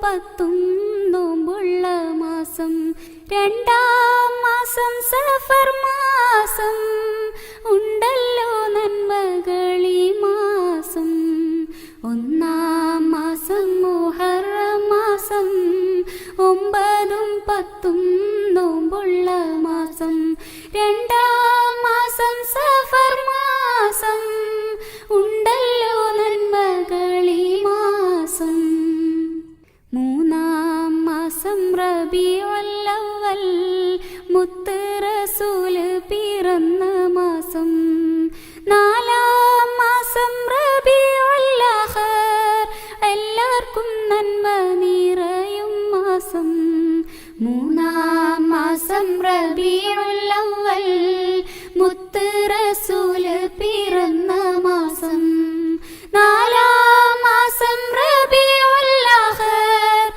10 നോമ്പുള്ള മാസം. 2-ാം മാസം സഫർ മാസം. ഉണ്ടല്ലോ നന്മകളീ മാസം. 1-ാം മാസം മുഹറം മാസം. 9-ഉം 10-ഉം നോമ്പുള്ള മാസം. 2-ാം മാസം സഫർ മാസം. ഉണ്ടല്ലോ നന്മകളീ മാസം. 3-ാം മാസം റബീഉൽ അവ്വൽ. മുത്ത് റസൂല് പിറന്ന മാസം. 4-ാം മാസം റബീഉൽ ആഖിർ. എല്ലാവർക്കും നന്മ നിറയും മാസം. 3-ാം മാസം റബീഉൽ അവ്വൽ. മുത്ത് റസൂല് പിറന്ന മാസം. 4-ാം മാസം റബീഉൽ ആഖിർ.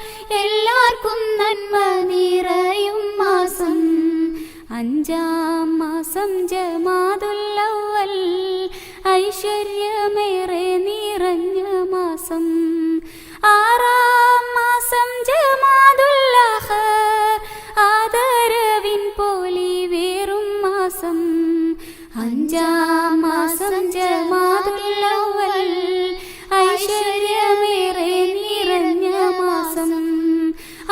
എല്ലാവർക്കും നന്മ നിറയും മാസം. 5-ാം മാസം ജമാദുൽ അവ്വൽ. ഐശ്വര്യമേറെ നിറഞ്ഞ മാസം. 6-ാം മാസം ജമാദുൽ ആഖിർ. ആദരവിൻ പൊലിവേറും മാസം. 5-ാം മാസം ജമാദുൽ അവ്വൽ. ഐശ്വര്യമേറെ നിറഞ്ഞ മാസം.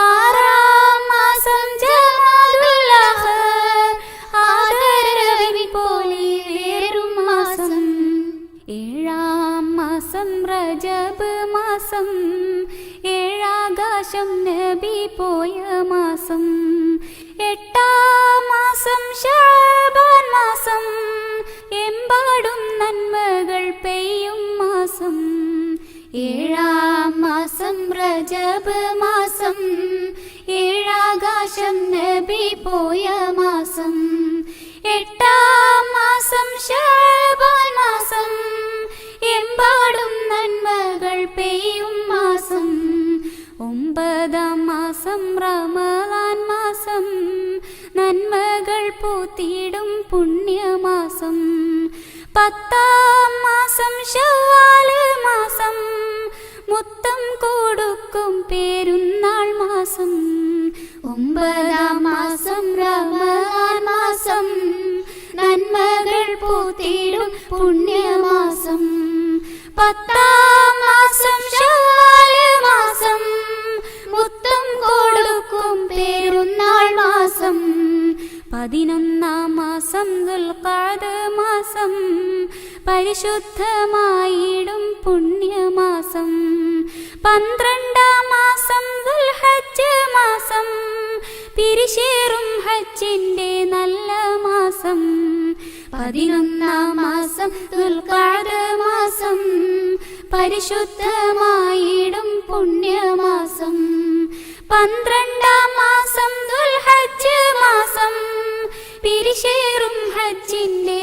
6-ാം മാസം ജമാദുൽ ആഖിർ. ആദരവിൻ പൊലിവേറും മാസം. 7-ാം മാസം റജബ് മാസം. 7 ആകാശം നബി പോയ മാസം. 8-ാം മാസം ശഅബാൻ മാസം. എമ്പാടും നന്മകൾ പെയ്യും മാസം. 7-ാം മാസം റജബ് മാസം. 7 ആകാശം നബി പോയ മാസം. 8-ാം മാസം ശഅബാൻ മാസം. എമ്പാടും നന്മകൾ പെയ്യും മാസം. 9-ാം മാസം റമളാൻ മാസം. നന്മകൾ പൂത്തിടും പുണ്യമാസം. 10-ാം മാസം ശവ്വാൽ മാസം. മുത്തം കൊടുക്കും പെരുന്നാൾ മാസം. 9-ാം മാസം റമളാൻ മാസം. നന്മകൾ പൂത്തിടും പുണ്യമാസം. 10-ാം മാസം ശവ്വാൽ മാസം. മുത്തം കൊടുക്കും പെരുന്നാൾ മാസം. 11-ാം മാസം ദുൽഖഅദ് മാസം. പരിശുദ്ധമായിടും പുണ്യമാസം. 12-ാം മാസം ദുൽഹജ്ജ് മാസം. പിരിശേറും ഹജ്ജിന്റെ നല്ല മാസം. 11-ാം മാസം ദുൽഖഅദ് മാസം. പരിശുദ്ധമായിടും പുണ്യമാസം. 12-ാം മാസം ദുൽഹജ്ജ് മാസം. പിരിശേറും ഹജ്ജിന്റെ